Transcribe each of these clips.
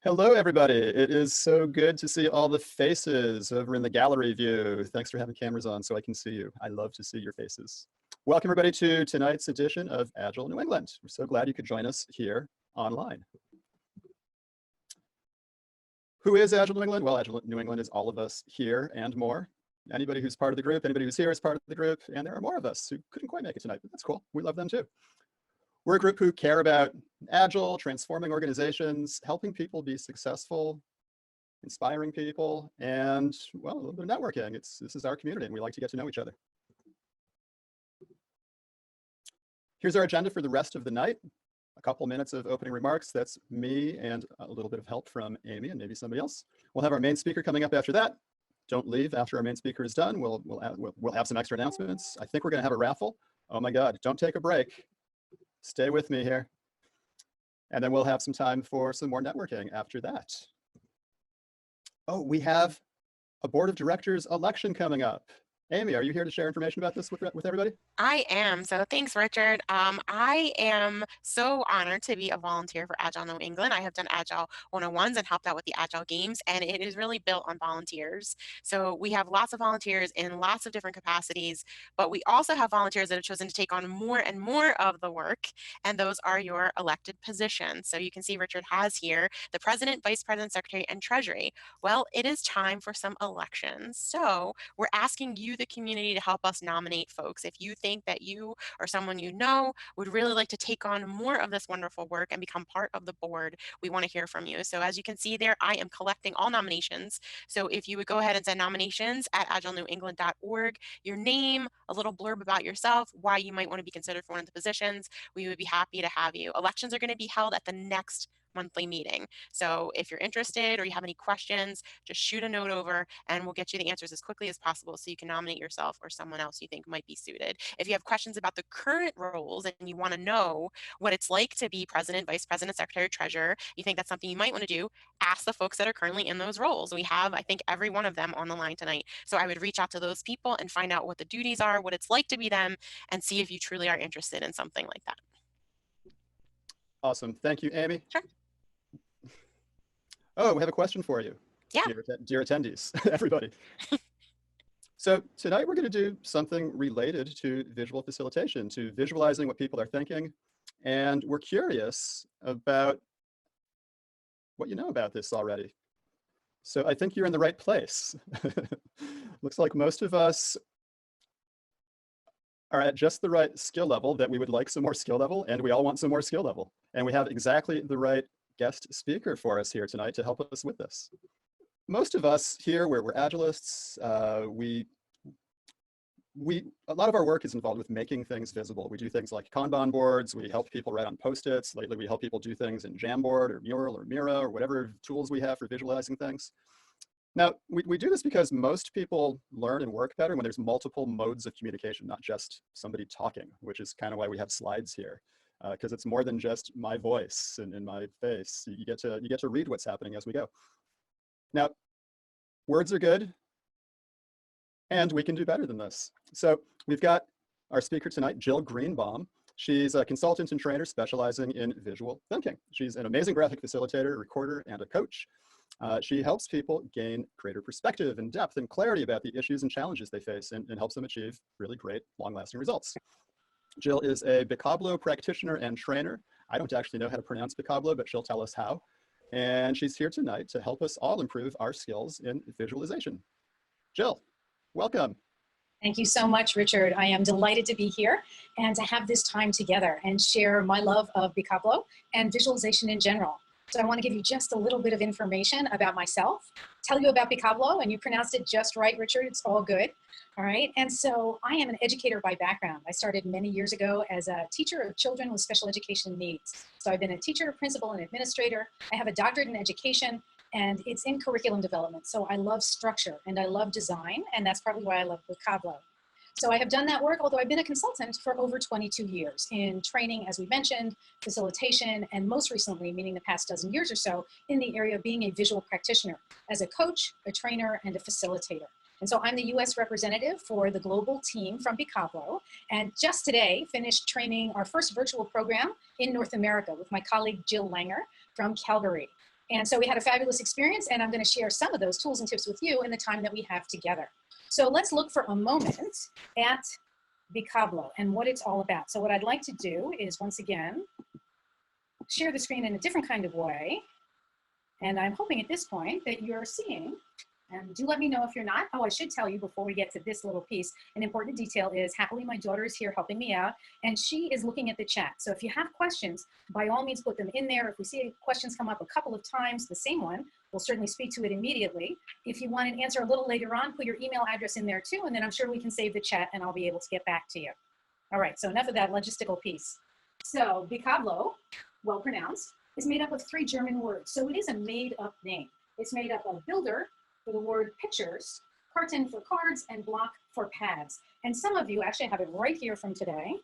Hello, everybody. It is so good to see all the faces over in the gallery view. Thanks for having cameras on so I can see you. I love to see your faces. Welcome, everybody, to tonight's edition of Agile New England. We're so glad you could join us here online. Who is Agile New England? Well, Agile New England is all of us here and more. Anybody who's part of the group, anybody who's here is part of the group, and there are more of us who couldn't quite make it tonight, but that's cool. We love them too. We're a group who care about Agile, transforming organizations, helping people be successful, inspiring people, and, well, a little bit of networking. This is our community, and we like to get to know each other. Here's our agenda for the rest of the night. A couple minutes of opening remarks. That's me and a little bit of help from Amy and maybe somebody else. We'll have our main speaker coming up after that. Don't leave after our main speaker is done. We'll have some extra announcements. I think we're gonna have a raffle. Oh my God, don't take a break. Stay with me here. And then we'll have some time for some more networking after that. Oh, we have a board of directors election coming up. Amy, are you here to share information about this with everybody? I am. So thanks, Richard. I am so honored to be a volunteer for Agile New England. I have done Agile 101s and helped out with the Agile Games, and it is really built on volunteers. So we have lots of volunteers in lots of different capacities, but we also have volunteers that have chosen to take on more and more of the work, and those are your elected positions. So you can see Richard has here the president, vice president, secretary, and treasury. Well, it is time for some elections. So we're asking you, the community, to help us nominate folks. If you think that you or someone you know would really like to take on more of this wonderful work and become part of the board, we want to hear from you. So as you can see there, I am collecting all nominations. So if you would go ahead and send nominations at agilenewengland.org, your name, a little blurb about yourself, why you might want to be considered for one of the positions, we would be happy to have you. Elections are going to be held at the next monthly meeting. So if you're interested or you have any questions, just shoot a note over and we'll get you the answers as quickly as possible so you can nominate yourself or someone else you think might be suited. If you have questions about the current roles and you want to know what it's like to be president, vice president, secretary, treasurer, you think that's something you might want to do, ask the folks that are currently in those roles. We have, I think, every one of them on the line tonight. So I would reach out to those people and find out what the duties are, what it's like to be them, and see if you truly are interested in something like that. Awesome. Thank you, Amy. Sure. Oh, we have a question for you. Yeah. Dear attendees, everybody. So tonight we're going to do something related to visual facilitation, to visualizing what people are thinking. And we're curious about what you know about this already. So I think you're in the right place. Looks like most of us are at just the right skill level that we would like some more skill level, and we all want some more skill level. And we have exactly the right guest speaker for us here tonight to help us with this. Most of us here, we're Agilists. A lot of our work is involved with making things visible. We do things like Kanban boards. We help people write on Post-its. Lately, we help people do things in Jamboard or Mural or Mira or whatever tools we have for visualizing things. Now, we do this because most people learn and work better when there's multiple modes of communication, not just somebody talking, which is kind of why we have slides here. Because it's more than just my voice and my face. You get to read what's happening as we go. Now, words are good, and we can do better than this. So we've got our speaker tonight, Jill Greenbaum. She's a consultant and trainer specializing in visual thinking. She's an amazing graphic facilitator, recorder, and a coach. She helps people gain greater perspective and depth and clarity about the issues and challenges they face and helps them achieve really great, long-lasting results. Jill is a Pictograms practitioner and trainer. I don't actually know how to pronounce Pictograms, but she'll tell us how. And she's here tonight to help us all improve our skills in visualization. Jill, welcome. Thank you so much, Richard. I am delighted to be here and to have this time together and share my love of Pictograms and visualization in general. So I want to give you just a little bit of information about myself, tell you about Pictograms, and you pronounced it just right, Richard. It's all good. All right. And so I am an educator by background. I started many years ago as a teacher of children with special education needs. So I've been a teacher, principal, and administrator. I have a doctorate in education, and it's in curriculum development. So I love structure and I love design, and that's probably why I love Pictograms. So I have done that work, although I've been a consultant for over 22 years in training, as we mentioned, facilitation, and most recently, meaning the past dozen years or so, in the area of being a visual practitioner as a coach, a trainer, and a facilitator. And so I'm the US representative for the global team from Pictograms, and just today finished training our first virtual program in North America with my colleague Jill Langer from Calgary. And so we had a fabulous experience, and I'm going to share some of those tools and tips with you in the time that we have together. So let's look for a moment at Vocablo and what it's all about. So what I'd like to do is, once again, share the screen in a different kind of way. And I'm hoping at this point that you're seeing, and do let me know if you're not. Oh, I should tell you before we get to this little piece, an important detail is happily my daughter is here helping me out, and she is looking at the chat. So if you have questions, by all means put them in there. If we see questions come up a couple of times, the same one, we'll certainly speak to it immediately. If you want an answer a little later on, put your email address in there too, and then I'm sure we can save the chat and I'll be able to get back to you. All right, so enough of that logistical piece. So Vocablo, well pronounced, is made up of 3 German words. So it is a made up name. It's made up of Bilder for the word pictures, Karten for cards, and Block for pads. And some of you actually have it right here from today.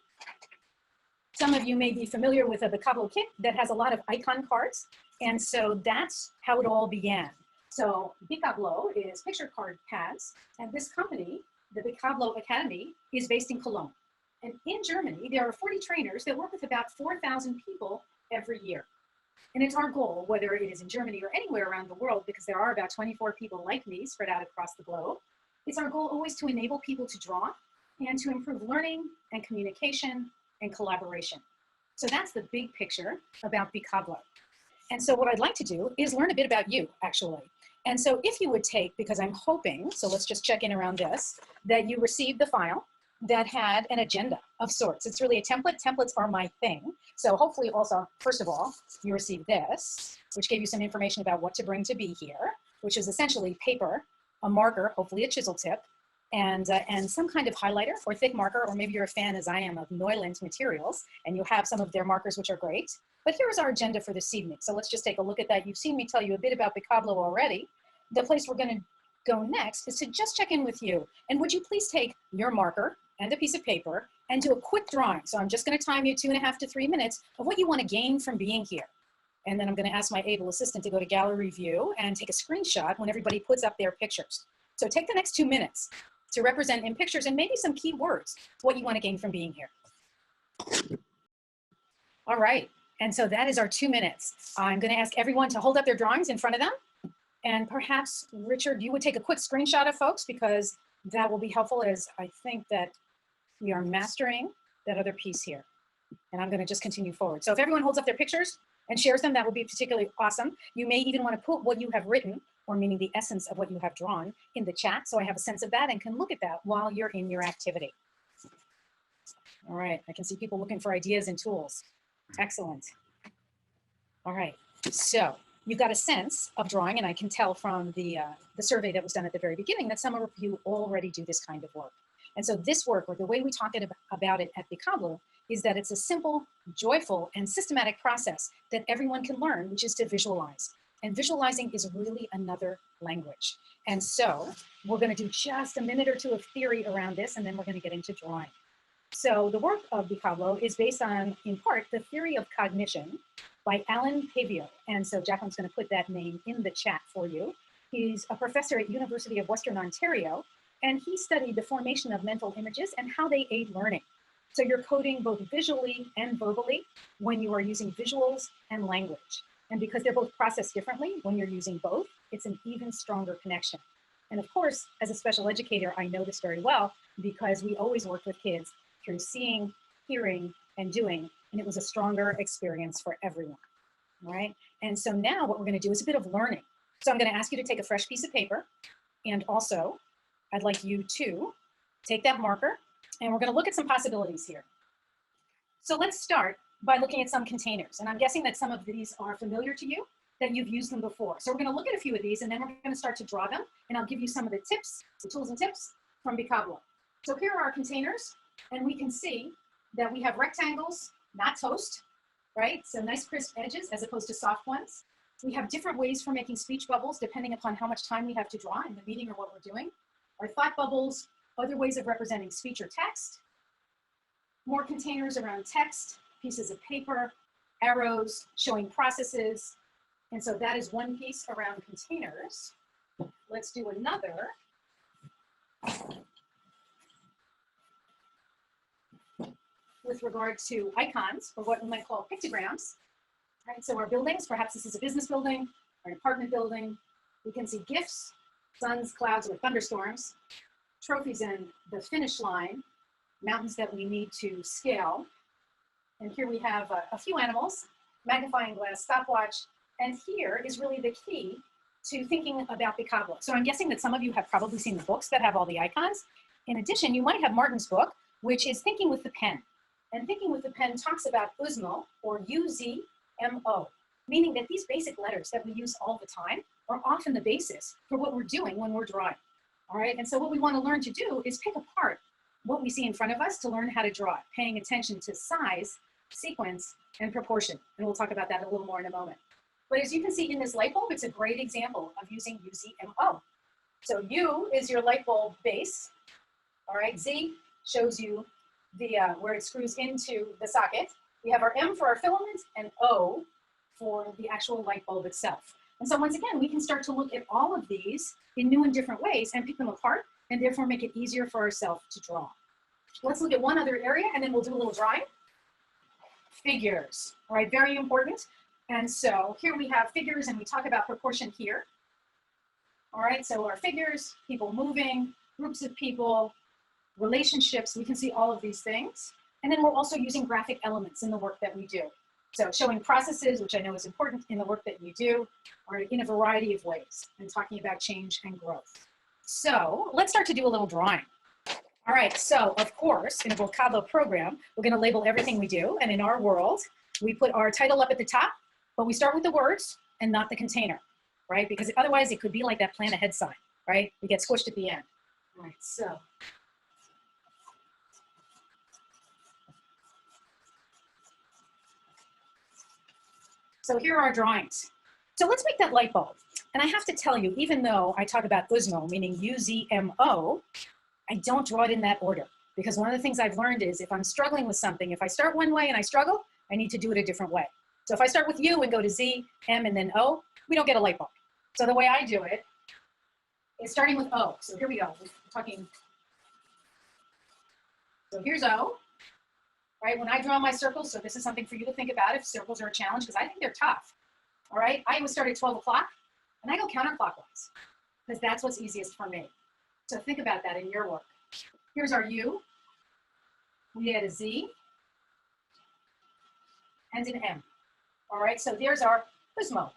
Some of you may be familiar with a Vocablo kit that has a lot of icon cards. And so that's how it all began. So Vocablo is picture card pads. And this company, the Vocablo Academy, is based in Cologne. And in Germany, there are 40 trainers that work with about 4,000 people every year. And it's our goal, whether it is in Germany or anywhere around the world, because there are about 24 people like me spread out across the globe, it's our goal always to enable people to draw and to improve learning and communication and collaboration. So that's the big picture about Vocablo. And so what I'd like to do is learn a bit about you, actually. And so if you would take, because I'm hoping, so let's just check in around this, that you received the file that had an agenda of sorts. It's really a template. Templates are my thing. So hopefully also, first of all, you received this, which gave you some information about what to bring to be here, which is essentially paper, a marker, hopefully a chisel tip, and some kind of highlighter or thick marker, or maybe you're a fan, as I am, of Neuland materials, and you have some of their markers, which are great. But here's our agenda for this evening. So let's just take a look at that. You've seen me tell you a bit about Vocablo already. The place we're going to go next is to just check in with you. And would you please take your marker and a piece of paper and do a quick drawing. So I'm just going to time you 2.5 to 3 minutes of what you want to gain from being here. And then I'm going to ask my able assistant to go to gallery view and take a screenshot when everybody puts up their pictures. So take the next 2 minutes to represent in pictures and maybe some key words, what you want to gain from being here. All right. And so that is our 2 minutes. I'm going to ask everyone to hold up their drawings in front of them. And perhaps, Richard, you would take a quick screenshot of folks, because that will be helpful, as I think that we are mastering that other piece here. And I'm going to just continue forward. So if everyone holds up their pictures and shares them, that will be particularly awesome. You may even want to put what you have written, or meaning the essence of what you have drawn, in the chat, so I have a sense of that and can look at that while you're in your activity. All right, I can see people looking for ideas and tools. Excellent. All right, so you've got a sense of drawing, and I can tell from the survey that was done at the very beginning that some of you already do this kind of work. And so this work, or the way we talk about it at Vocablo, is that it's a simple, joyful, and systematic process that everyone can learn, which is to visualize. And visualizing is really another language. And so we're going to do just a minute or two of theory around this, and then we're going to get into drawing. So the work of Vocablo is based on, in part, the theory of cognition by Alan Pavio. And so Jacqueline's going to put that name in the chat for you. He's a professor at University of Western Ontario, and he studied the formation of mental images and how they aid learning. So you're coding both visually and verbally when you are using visuals and language. And because they're both processed differently, when you're using both, it's an even stronger connection. And of course, as a special educator, I know this very well, because we always work with kids through seeing, hearing, and doing, and it was a stronger experience for everyone, all right? And so now what we're gonna do is a bit of learning. So I'm gonna ask you to take a fresh piece of paper, and also I'd like you to take that marker, and we're gonna look at some possibilities here. So let's start by looking at some containers. And I'm guessing that some of these are familiar to you, that you've used them before. So we're gonna look at a few of these, and then we're gonna start to draw them, and I'll give you some of the tips, the tools and tips from Vocablo. So here are our containers, and we can see that we have rectangles, not toast, right? So nice crisp edges as opposed to soft ones. We have different ways for making speech bubbles depending upon how much time we have to draw in the meeting or what we're doing. Our thought bubbles, other ways of representing speech or text, more containers around text, pieces of paper, arrows showing processes. And so that is one piece around containers. Let's do another. With regard to icons, or what we might call pictograms. Right, so our buildings, perhaps this is a business building, or an apartment building. We can see gifts, suns, clouds, or thunderstorms, trophies in the finish line, mountains that we need to scale. And here we have a few animals, magnifying glass, stopwatch, and here is really the key to thinking about Pictograms. So I'm guessing that some of you have probably seen the books that have all the icons. In addition, you might have Martin's book, which is Thinking with the Pen. And Thinking with the Pen talks about UZMO, or UZMO, meaning that these basic letters that we use all the time are often the basis for what we're doing when we're drawing. All right, and so what we want to learn to do is pick apart what we see in front of us to learn how to draw it, paying attention to size, sequence, and proportion. And we'll talk about that a little more in a moment. But as you can see in this light bulb, it's a great example of using UZMO. So U is your light bulb base. All right, Z shows you the where it screws into the socket. We have our M for our filament and O for the actual light bulb itself. And so once again, we can start to look at all of these in new and different ways and pick them apart and therefore make it easier for ourselves to draw. Let's look at one other area and then we'll do a little drawing. Figures, all right, very important. And so here we have figures and we talk about proportion here. All right, so our figures, people moving, groups of people, relationships, we can see all of these things. And then we're also using graphic elements in the work that we do. So showing processes, which I know is important in the work that you do, or in a variety of ways, and talking about change and growth. So let's start to do a little drawing. All right, so of course, in a vocabulary program, we're gonna label everything we do. And in our world, we put our title up at the top, but we start with the words and not the container, right? Because otherwise it could be like that plan ahead sign, right? We get squished at the end. All right, so here are our drawings. So let's make that light bulb. And I have to tell you, even though I talk about UZMO, meaning UZMO, I don't draw it in that order. Because one of the things I've learned is if I'm struggling with something, if I start one way and I struggle, I need to do it a different way. So if I start with U and go to Z, M, and then O, we don't get a light bulb. So the way I do it is starting with O. So here we go, we're talking. So here's O. Right, when I draw my circles, so this is something for you to think about if circles are a challenge, because I think they're tough. All right, I always start at 12 o'clock, and I go counterclockwise, because that's what's easiest for me. So think about that in your work. Here's our U. We add a Z and an M. All right, so there's our UZMO.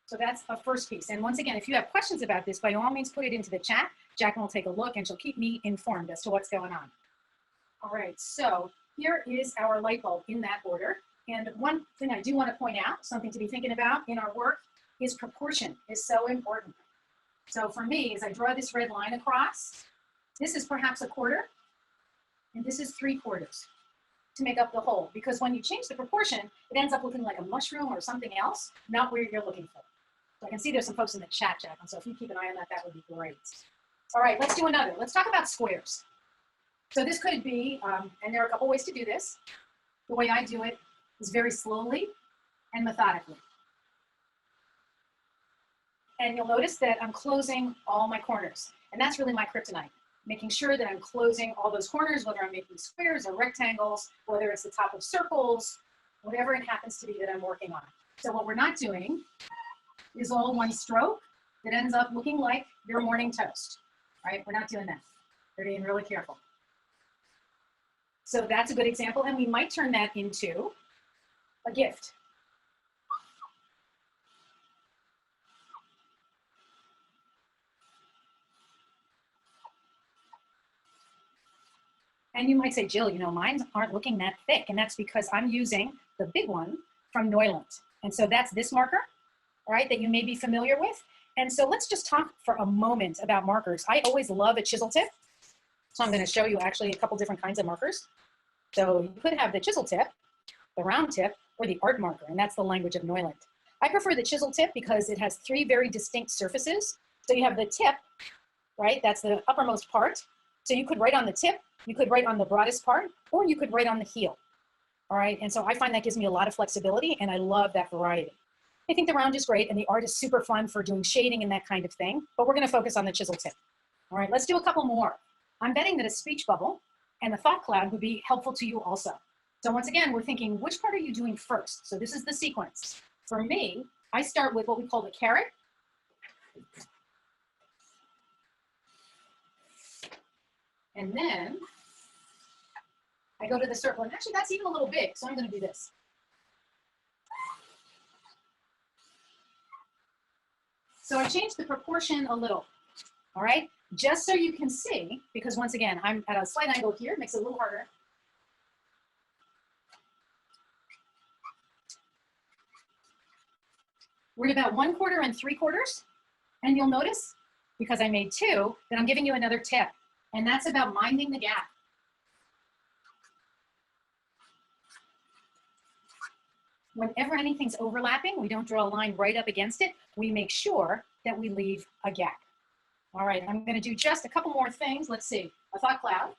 So that's a first piece. And once again, if you have questions about this, by all means, put it into the chat. Jacqueline will take a look, and she'll keep me informed as to what's going on. All right, so here is our light bulb in that order. And one thing I do want to point out, something to be thinking about in our work, is proportion is so important. So for me, as I draw this red line across, this is perhaps a quarter, and this is 3/4 to make up the whole. Because when you change the proportion, it ends up looking like a mushroom or something else, not where you're looking for. So I can see there's some folks in the chat, Jacqueline, so if you keep an eye on that, that would be great. All right, let's do another. Let's talk about squares. So this could be, and there are a couple ways to do this. The way I do it is very slowly and methodically. And you'll notice that I'm closing all my corners. And that's really my kryptonite, making sure that I'm closing all those corners, whether I'm making squares or rectangles, whether it's the top of circles, whatever it happens to be that I'm working on. So what we're not doing is all one stroke that ends up looking like your morning toast, right? We're not doing that. We're being really careful. So that's a good example, and we might turn that into a gift. And you might say, Jill, you know, mine aren't looking that thick, and that's because I'm using the big one from New England. And so that's this marker, all right, that you may be familiar with. And so let's just talk for a moment about markers. I always love a chisel tip. So I'm going to show you actually a couple different kinds of markers. So you could have the chisel tip, the round tip, or the art marker, and that's the language of New England. I prefer the chisel tip because it has 3 very distinct surfaces. So you have the tip, right? That's the uppermost part. So you could write on the tip, you could write on the broadest part, or you could write on the heel. All right, and so I find that gives me a lot of flexibility, and I love that variety. I think the round is great, and the art is super fun for doing shading and that kind of thing, but we're gonna focus on the chisel tip. All right, let's do a couple more. I'm betting that a speech bubble and the thought cloud would be helpful to you also. So once again, we're thinking, which part are you doing first? So this is the sequence. For me, I start with what we call the carrot. And then I go to the circle. And actually, that's even a little big, so I'm going to do this. So I changed the proportion a little, all right? Just so you can see, because once again, I'm at a slight angle here, makes it a little harder. We're at about 1/4 and 3/4. And you'll notice, because I made 2, that I'm giving you another tip. And that's about minding the gap. Whenever anything's overlapping, we don't draw a line right up against it. We make sure that we leave a gap. All right, I'm going to do just a couple more things. Let's see. A thought cloud.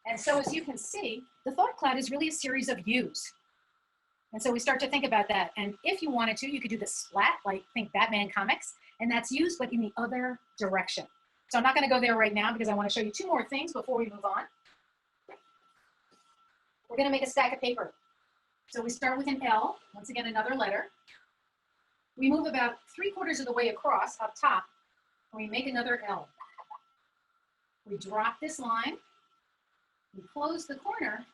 And so as you can see, the thought cloud is really a series of yous. And so we start to think about that. And if you wanted to, you could do the splat, like think Batman comics, and that's used, but in the other direction. So I'm not going to go there right now because I want to show you 2 more things before we move on. We're going to make a stack of paper. So we start with an L, once again, another letter. We move about 3/4 of the way across up top, and we make another L. We drop this line, we close the corner,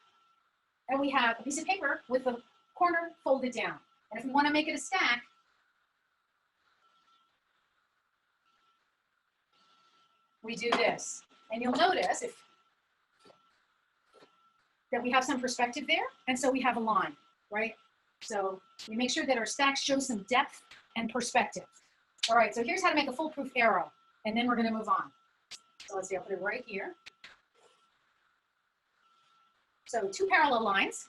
and we have a piece of paper with the corner folded down. And if we want to make it a stack, we do this. And you'll notice that we have some perspective there, and so we have a line, right? So we make sure that our stacks show some depth and perspective. All right, so here's how to make a foolproof arrow, and then we're going to move on. So let's see, I'll put it right here. So 2 parallel lines.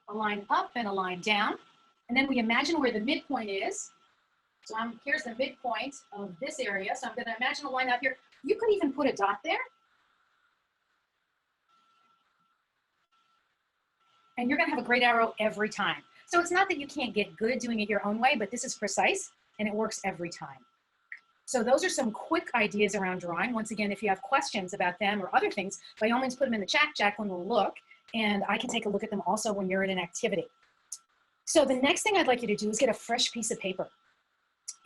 A line up and a line down. And then we imagine where the midpoint is. So here's the midpoint of this area. So I'm going to imagine a line up here. You could even put a dot there. And you're going to have a great arrow every time. So it's not that you can't get good at doing it your own way, but this is precise and it works every time. So those are some quick ideas around drawing. Once again, if you have questions about them or other things, by all means put them in the chat. Jacqueline will look, and I can take a look at them also when you're in an activity. So the next thing I'd like you to do is get a fresh piece of paper.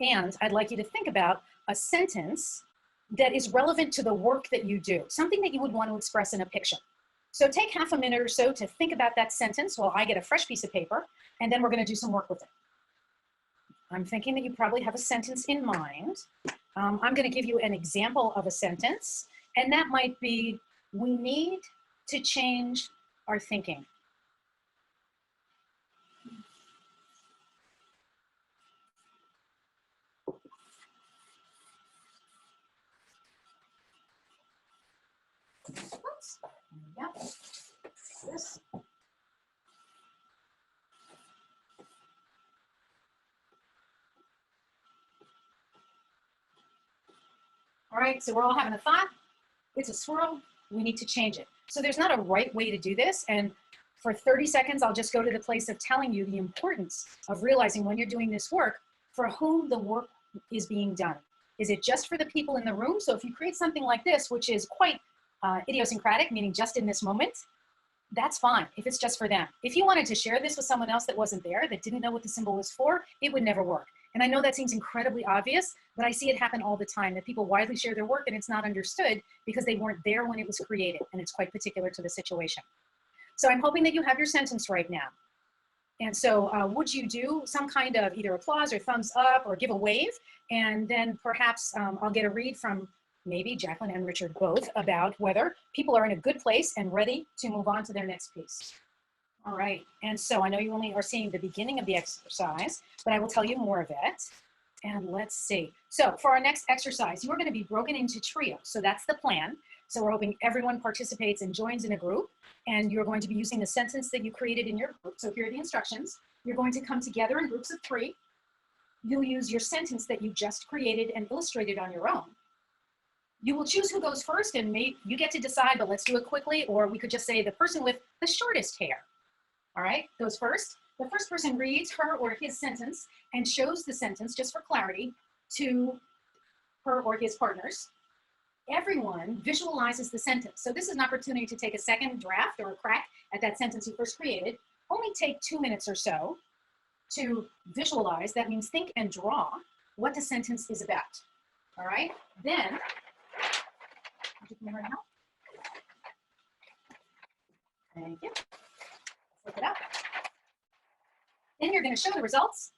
And I'd like you to think about a sentence that is relevant to the work that you do, something that you would want to express in a picture. So take half a minute or so to think about that sentence while I get a fresh piece of paper, and then we're going to do some work with it. I'm thinking that you probably have a sentence in mind. I'm going to give you an example of a sentence, and that might be, we need to change our thinking. Oops. Yeah. This. All right, so we're all having a thought. It's a swirl. We need to change it. So there's not a right way to do this. And for 30 seconds, I'll just go to the place of telling you the importance of realizing when you're doing this work, for whom the work is being done. Is it just for the people in the room? So if you create something like this, which is quite idiosyncratic, meaning just in this moment, that's fine if it's just for them. If you wanted to share this with someone else that wasn't there, that didn't know what the symbol was for, it would never work. And I know that seems incredibly obvious, but I see it happen all the time, that people widely share their work and it's not understood because they weren't there when it was created, and it's quite particular to the situation. So I'm hoping that you have your sentence right now. And so would you do some kind of either applause or thumbs up or give a wave? And then perhaps I'll get a read from maybe Jacqueline and Richard both about whether people are in a good place and ready to move on to their next piece. All right, and so I know you only are seeing the beginning of the exercise, but I will tell you more of it. And let's see. So for our next exercise, you're going to be broken into trios. So that's the plan. So we're hoping everyone participates and joins in a group, and you're going to be using the sentence that you created in your group. So here are the instructions. You're going to come together in groups of 3. You'll use your sentence that you just created and illustrated on your own. You will choose who goes first, and you get to decide, but let's do it quickly, or we could just say the person with the shortest hair. All right, goes first. The first person reads her or his sentence and shows the sentence, just for clarity, to her or his partners. everyone visualizes the sentence. So this is an opportunity to take a second draft or a crack at that sentence you first created. Only take 2 minutes or so to visualize. That means think and draw what the sentence is about. All right. Then, thank you. Let's look it up. Then you're going to show the results.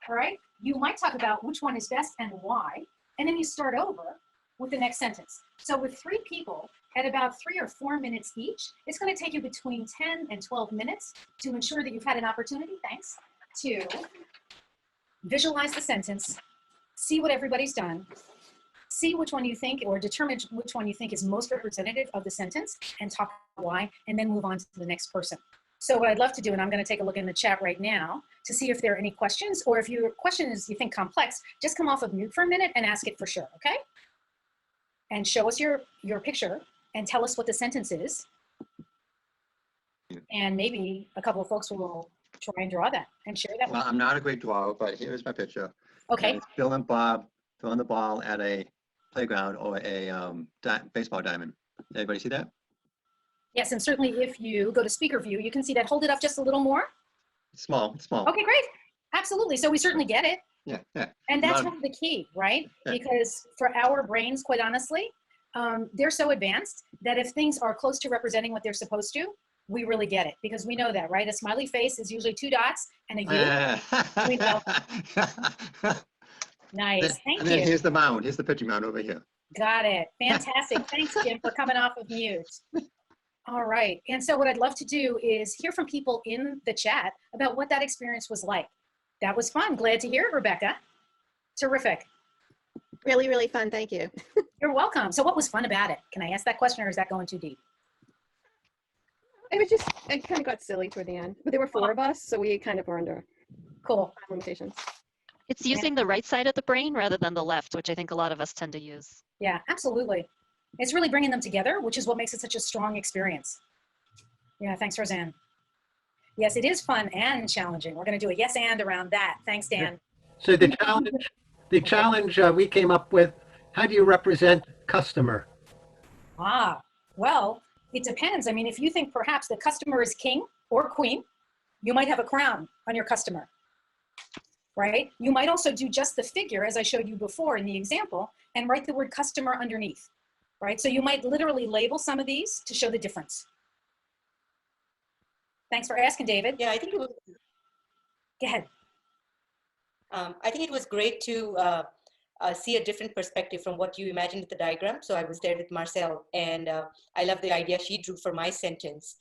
All right. You might talk about which one is best and why, and then you start over with the next sentence. So with 3 people at about 3 or 4 minutes each, it's going to take you between 10 and 12 minutes to ensure that you've had an opportunity, thanks, to visualize the sentence, see what everybody's done, see which one you think, or determine which one you think is most representative of the sentence, and talk about why, and then move on to the next person. So what I'd love to do, and I'm going to take a look in the chat right now to see if there are any questions, or if your question is you think complex, just come off of mute for a minute and ask it for sure, okay? And show us your picture and tell us what the sentence is. And maybe a couple of folks will try and draw that and share that. Well, I'm not a great drawer, but here's my picture. Okay. And it's Bill and Bob throwing the ball at a playground or a baseball diamond. Everybody see that? Yes, and certainly if you go to speaker view, you can see that. Hold it up just a little more. It's small, it's small. Okay, great. Absolutely. So we certainly get it. Yeah, yeah. And that's really the key, right? Yeah. Because for our brains, quite honestly, they're so advanced that if things are close to representing what they're supposed to, we really get it, because we know that, right? A smiley face is usually 2 dots and a U. We know. Nice, thank And then you. here's the mound. Here's the pitching mound over here. Got it. Fantastic. Thanks, Jim, for coming off of mute. All right. And so what I'd love to do is hear from people in the chat about what that experience was like. That was fun. Glad to hear it, Rebecca. Terrific. Really, really fun. Thank you. You're welcome. So what was fun about it? Can I ask that question, or is that going too deep? It kind of got silly toward the end, but there were 4 of us, so we kind of were under Cool. limitations. It's using the right side of the brain rather than the left, which I think a lot of us tend to use. Yeah, absolutely. It's really bringing them together, which is what makes it such a strong experience. Yeah, thanks, Roseanne. Yes, it is fun and challenging. We're going to do a yes and around that. Thanks, Dan. So the challenge we came up with, how do you represent customer? Well, it depends. I mean, if you think perhaps the customer is king or queen, you might have a crown on your customer, right? You might also do just the figure, as I showed you before in the example, and write the word customer underneath, right? So you might literally label some of these to show the difference. Thanks for asking, David. Yeah, I think it was. Go ahead. I think it was great to see a different perspective from what you imagined with the diagram. So I was there with Marcel, and I love the idea she drew for my sentence.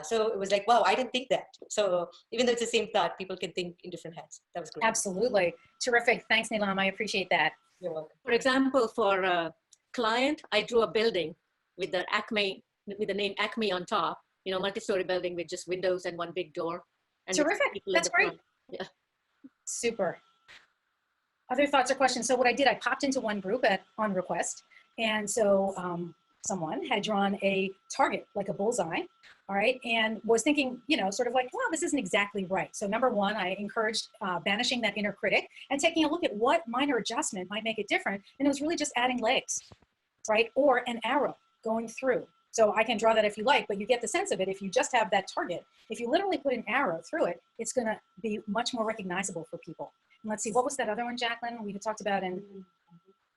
So it was like, wow, I didn't think that. So even though it's the same plot, people can think in different heads. That was great. Absolutely. Terrific. Thanks, Neelam. I appreciate that. You're welcome. For example, for a client, I drew a building with the Acme, with the name Acme on top, you know, multi-story building with just windows and 1 big door. And Terrific. That's great. Front. Yeah. Super. Other thoughts or questions? So what I did, I popped into one group on request. And so someone had drawn a target, like a bullseye, all right, and was thinking, you know, sort of like, well, this isn't exactly right. So number 1, I encouraged banishing that inner critic and taking a look at what minor adjustment might make it different. And it was really just adding legs, right, or an arrow going through. So I can draw that if you like, but you get the sense of it if you just have that target. If you literally put an arrow through it, it's going to be much more recognizable for people. And let's see, what was that other one, Jacqueline? We had talked about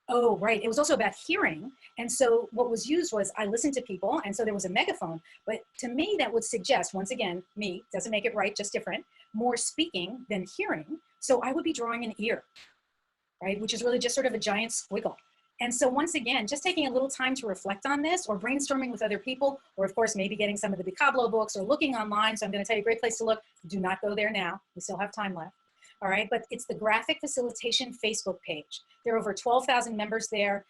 oh, right. It was also about hearing. And so what was used was I listened to people, and so there was a megaphone. But to me, that would suggest, once again, me, doesn't make it right, just different, more speaking than hearing. So I would be drawing an ear, right, which is really just sort of a giant squiggle. And so once again, just taking a little time to reflect on this, or brainstorming with other people, or of course, maybe getting some of the Picablo books or looking online. So I'm going to tell you a great place to look. Do not go there now. We still have time left. All right, but it's the Graphic Facilitation Facebook page. There are over 12,000 members there,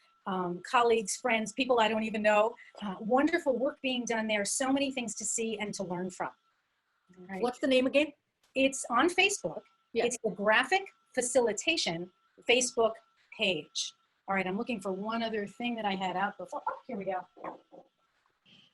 colleagues, friends, people I don't even know. Wonderful work being done there. So many things to see and to learn from. All right. What's the name again? It's on Facebook. Yeah. It's the Graphic Facilitation Facebook page. All right, I'm looking for one other thing that I had out before. Oh, here we go.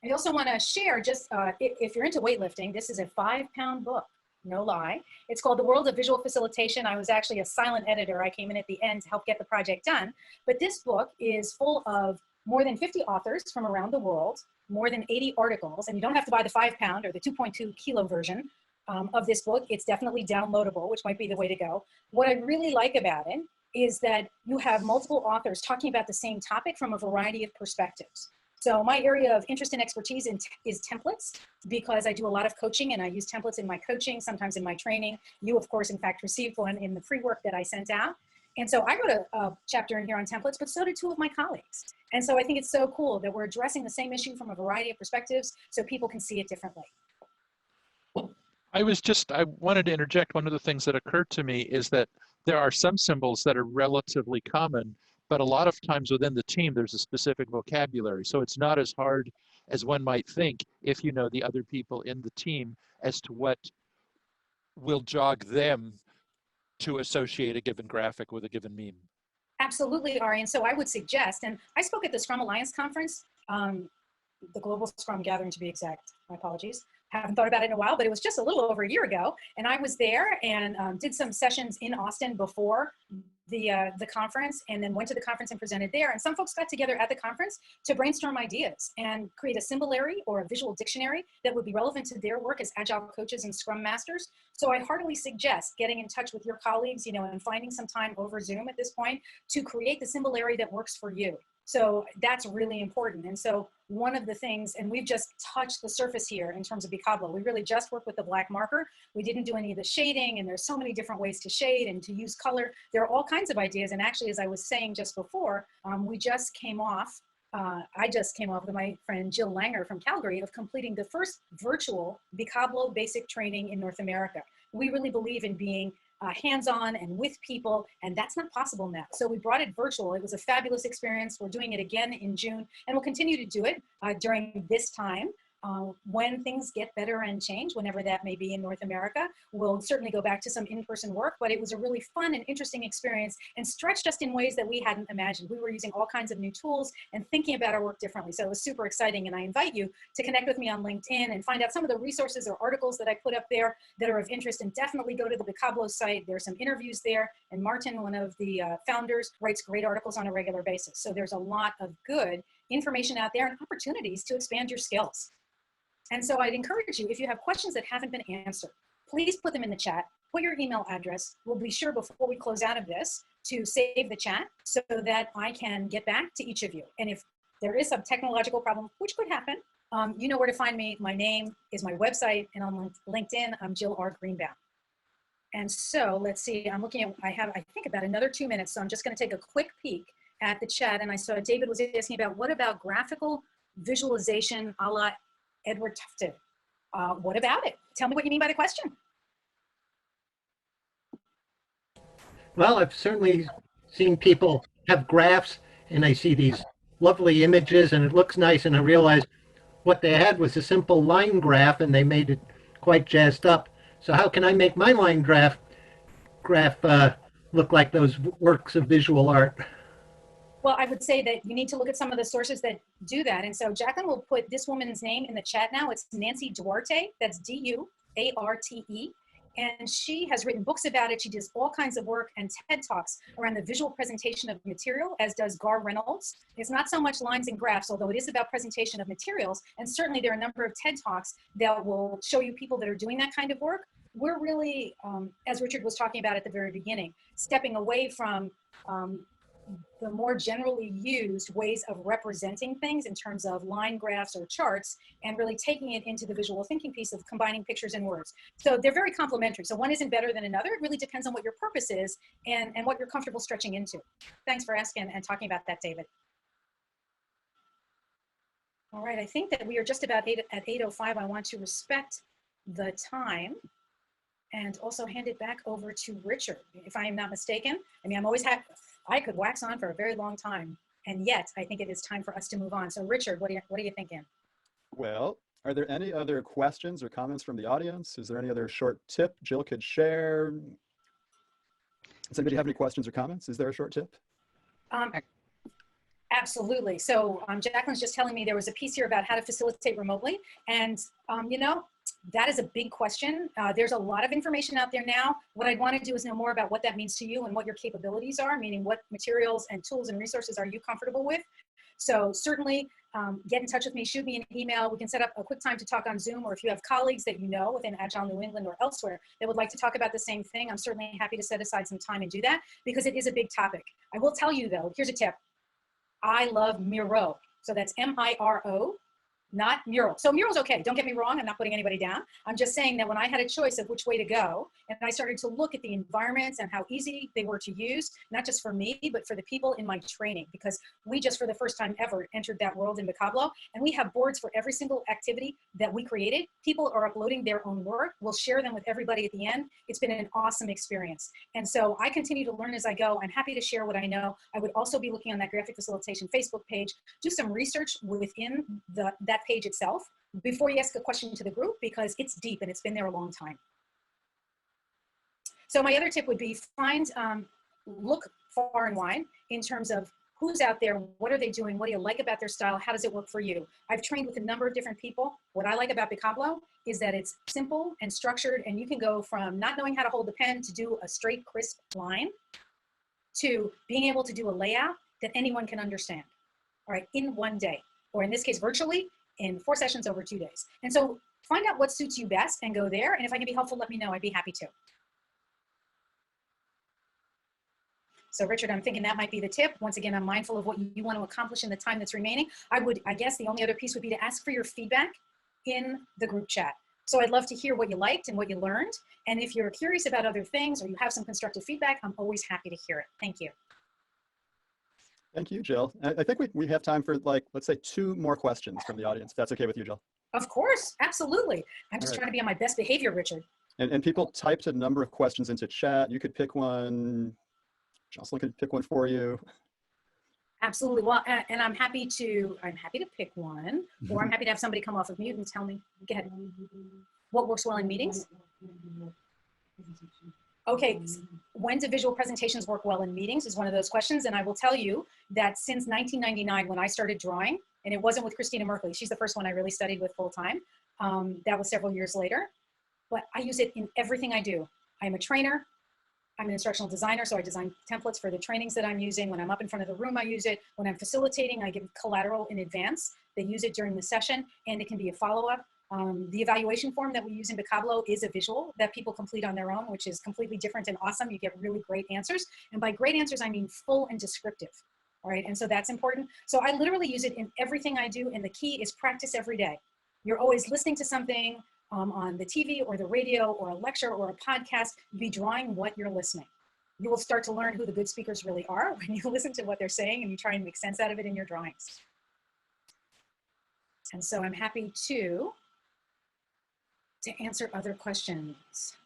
I also want to share, just if you're into weightlifting, this is a 5-pound book. No lie. It's called The World of Visual Facilitation. I was actually a silent editor. I came in at the end to help get the project done. But this book is full of more than 50 authors from around the world, more than 80 articles, and you don't have to buy the 5-pound or the 2.2 kilo version of this book. It's definitely downloadable, which might be the way to go. What I really like about it is that you have multiple authors talking about the same topic from a variety of perspectives. So my area of interest and expertise is templates, because I do a lot of coaching and I use templates in my coaching, sometimes in my training. You, of course, in fact, received one in the free work that I sent out. And so I wrote a chapter in here on templates, but so did 2 of my colleagues. And so I think it's so cool that we're addressing the same issue from a variety of perspectives so people can see it differently. I wanted to interject. One of the things that occurred to me is that there are some symbols that are relatively common, but a lot of times within the team, there's a specific vocabulary. So it's not as hard as one might think if you know the other people in the team as to what will jog them to associate a given graphic with a given meme. Absolutely, Ari. And so I would suggest, and I spoke at the Scrum Alliance conference, the Global Scrum Gathering to be exact, my apologies. Haven't thought about it in a while, but it was just a little over a year ago. And I was there and did some sessions in Austin before the conference, and then went to the conference and presented there. And some folks got together at the conference to brainstorm ideas and create a symbolary or a visual dictionary that would be relevant to their work as Agile coaches and Scrum Masters. So I heartily suggest getting in touch with your colleagues, and finding some time over Zoom at this point to create the symbolary that works for you. So that's really important. And so one of the things, and we've just touched the surface here in terms of Picablo, we really just worked with the black marker. We didn't do any of the shading, and there's so many different ways to shade and to use color. There are all kinds of ideas. And actually, as I was saying just before, I just came off with my friend Jill Langer from Calgary of completing the first virtual Picablo basic training in North America. We really believe in being hands-on and with people, and that's not possible now. So we brought it virtual. It was a fabulous experience. We're doing it again in June, and we'll continue to do it during this time. When things get better and change, whenever that may be in North America, we'll certainly go back to some in-person work, but it was a really fun and interesting experience and stretched us in ways that we hadn't imagined. We were using all kinds of new tools and thinking about our work differently. So it was super exciting, and I invite you to connect with me on LinkedIn and find out some of the resources or articles that I put up there that are of interest, and definitely go to the Picablo site. There's some interviews there, and Martin, one of the founders, writes great articles on a regular basis. So there's a lot of good information out there and opportunities to expand your skills. And so I'd encourage you, if you have questions that haven't been answered, please put them in the chat, put your email address. We'll be sure before we close out of this to save the chat so that I can get back to each of you. And if there is some technological problem, which could happen, you know where to find me. My name is my website, and on LinkedIn, I'm Jill R. Greenbaum. And so let's see, I'm looking at, I have, I think, about another 2 minutes. So I'm just gonna take a quick peek at the chat. And I saw David was asking about, what about graphical visualization a la Edward Tufted? What about it? Tell me what you mean by the question. Well, I've certainly seen people have graphs, and I see these lovely images, and it looks nice, and I realize what they had was a simple line graph, and they made it quite jazzed up. So how can I make my line graph look like those works of visual art? Well, I would say that you need to look at some of the sources that do that. And so Jacqueline will put this woman's name in the chat now. It's Nancy Duarte. That's D-U-A-R-T-E. And she has written books about it. She does all kinds of work and TED Talks around the visual presentation of material, as does Gar Reynolds. It's not so much lines and graphs, although it is about presentation of materials. And certainly there are a number of TED Talks that will show you people that are doing that kind of work. We're really, as Richard was talking about at the very beginning, stepping away from the more generally used ways of representing things in terms of line graphs or charts, and really taking it into the visual thinking piece of combining pictures and words. So they're very complementary. So one isn't better than another. It really depends on what your purpose is and what you're comfortable stretching into. Thanks for asking and talking about that, David. All right, I think that we are just about at 8:05. I want to respect the time and also hand it back over to Richard, if I am not mistaken. I mean, I'm always happy. I could wax on for a very long time, and yet I think it is time for us to move on. So Richard, what are you thinking? Well, are there any other questions or comments from the audience? Is there any other short tip Jill could share? Does anybody have any questions or comments? Is there a short tip? Absolutely. So Jacqueline's just telling me there was a piece here about how to facilitate remotely. And, you know, that is a big question. There's a lot of information out there now. What I'd want to do is know more about what that means to you and what your capabilities are, meaning what materials and tools and resources are you comfortable with. So certainly get in touch with me, shoot me an email. We can set up a quick time to talk on Zoom, or if you have colleagues that you know within Agile New England or elsewhere that would like to talk about the same thing, I'm certainly happy to set aside some time and do that because it is a big topic. I will tell you though, here's a tip. I love Miro. So that's M-I-R-O. Not mural. So mural's okay. Don't get me wrong. I'm not putting anybody down. I'm just saying that when I had a choice of which way to go, and I started to look at the environments and how easy they were to use, not just for me, but for the people in my training, because we just for the first time ever entered that world in Vocablo, and we have boards for every single activity that we created. People are uploading their own work. We'll share them with everybody at the end. It's been an awesome experience. And so I continue to learn as I go. I'm happy to share what I know. I would also be looking on that graphic facilitation Facebook page, do some research within that page itself before you ask a question to the group, because it's deep and it's been there a long time. So my other tip would be look far and wide in terms of who's out there, what are they doing, what do you like about their style, how does it work for you? I've trained with a number of different people. What I like about Vocablo is that it's simple and structured, and you can go from not knowing how to hold the pen to do a straight, crisp line to being able to do a layout that anyone can understand, all right, in one day, or in this case, virtually, in 4 sessions over 2 days. And so find out what suits you best and go there. And if I can be helpful, let me know. I'd be happy to. So Richard, I'm thinking that might be the tip. Once again, I'm mindful of what you want to accomplish in the time that's remaining. I guess the only other piece would be to ask for your feedback in the group chat. So I'd love to hear what you liked and what you learned. And if you're curious about other things or you have some constructive feedback, I'm always happy to hear it. Thank you. Thank you, Jill. I think we have time for, like, let's say 2 more questions from the audience, if that's okay with you, Jill. Of course, absolutely. I'm just trying to be on my best behavior, Richard. And people typed a number of questions into chat. You could pick one. Jocelyn could pick one for you. Absolutely. Well, and I'm happy to pick one, or I'm happy to have somebody come off of mute and tell me, go ahead. What works well in meetings? Okay, when do visual presentations work well in meetings is one of those questions. And I will tell you that since 1999, when I started drawing, and it wasn't with Christina Merkley, she's the first one I really studied with full time. That was several years later, but I use it in everything I do. I'm a trainer. I'm an instructional designer, so I design templates for the trainings that I'm using. When I'm up in front of the room, I use it. When I'm facilitating, I give collateral in advance. They use it during the session, and it can be a follow-up. The evaluation form that we use in Vocablo is a visual that people complete on their own, which is completely different and awesome. You get really great answers. And by great answers, I mean full and descriptive. All right, and so that's important. So I literally use it in everything I do, and the key is practice every day. You're always listening to something on the TV or the radio or a lecture or a podcast. You be drawing what you're listening. You will start to learn who the good speakers really are when you listen to what they're saying and you try and make sense out of it in your drawings. And so I'm happy to answer other questions.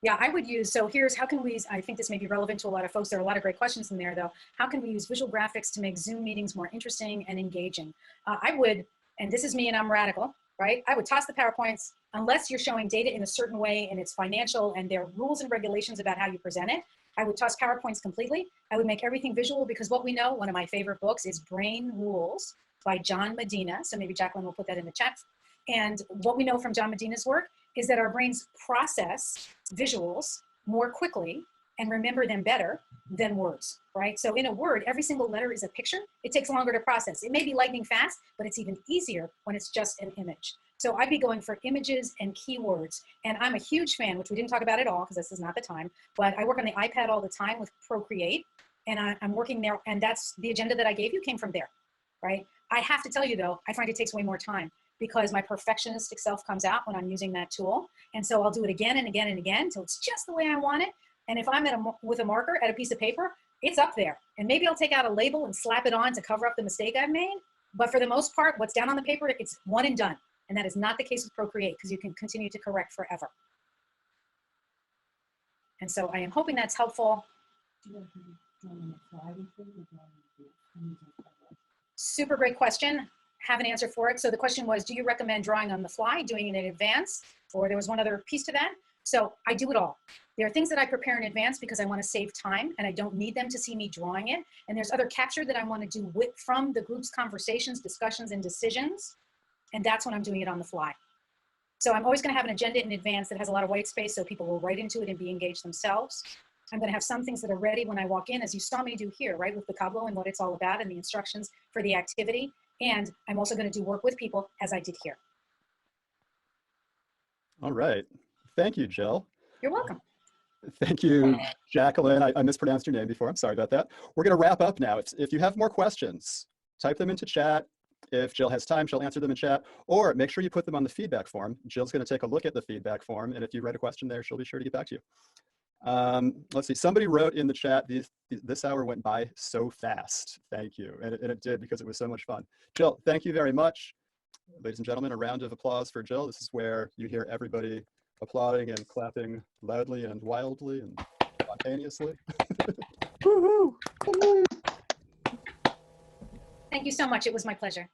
Yeah, I would use, so here's how can we, I think this may be relevant to a lot of folks. There are a lot of great questions in there though. How can we use visual graphics to make Zoom meetings more interesting and engaging? I would, and this is me and I'm radical, right? I would toss the PowerPoints unless you're showing data in a certain way and it's financial and there are rules and regulations about how you present it. I would toss PowerPoints completely. I would make everything visual because what we know, one of my favorite books is Brain Rules by John Medina. So maybe Jacqueline will put that in the chat. And what we know from John Medina's work is that our brains process visuals more quickly and remember them better than words, right? So in a word, every single letter is a picture. It takes longer to process. It may be lightning fast, but it's even easier when it's just an image. So I'd be going for images and keywords. And I'm a huge fan, which we didn't talk about at all because this is not the time, but I work on the iPad all the time with Procreate and I'm working there. And that's the agenda that I gave you came from there, right? I have to tell you though, I find it takes way more time because my perfectionistic self comes out when I'm using that tool. And so I'll do it again and again and again until it's just the way I want it. And if I'm with a marker at a piece of paper, it's up there. And maybe I'll take out a label and slap it on to cover up the mistake I've made. But for the most part, what's down on the paper, it's one and done. And that is not the case with Procreate because you can continue to correct forever. And so I am hoping that's helpful. Super great question. Have an answer for it. So the question was, do you recommend drawing on the fly, doing it in advance? Or there was one other piece to that. So I do it all. There are things that I prepare in advance because I want to save time and I don't need them to see me drawing it. And there's other capture that I want to do from the group's conversations, discussions, and decisions. And that's when I'm doing it on the fly. So I'm always going to have an agenda in advance that has a lot of white space so people will write into it and be engaged themselves. I'm going to have some things that are ready when I walk in, as you saw me do here, right, with Pictograms and what it's all about and the instructions for the activity. And I'm also going to do work with people as I did here. All right. Thank you, Jill. You're welcome. Thank you, Jacqueline. I mispronounced your name before. I'm sorry about that. We're going to wrap up now. If you have more questions, type them into chat. If Jill has time, she'll answer them in chat, or make sure you put them on the feedback form. Jill's going to take a look at the feedback form, and if you write a question there, she'll be sure to get back to you. Let's see, somebody wrote in the chat, this hour went by so fast. Thank you, and it did, because it was so much fun. Jill, thank you very much. Ladies and gentlemen, a round of applause for Jill. This is where you hear everybody applauding and clapping loudly and wildly and spontaneously. Woo-hoo! Thank you so much. It was my pleasure.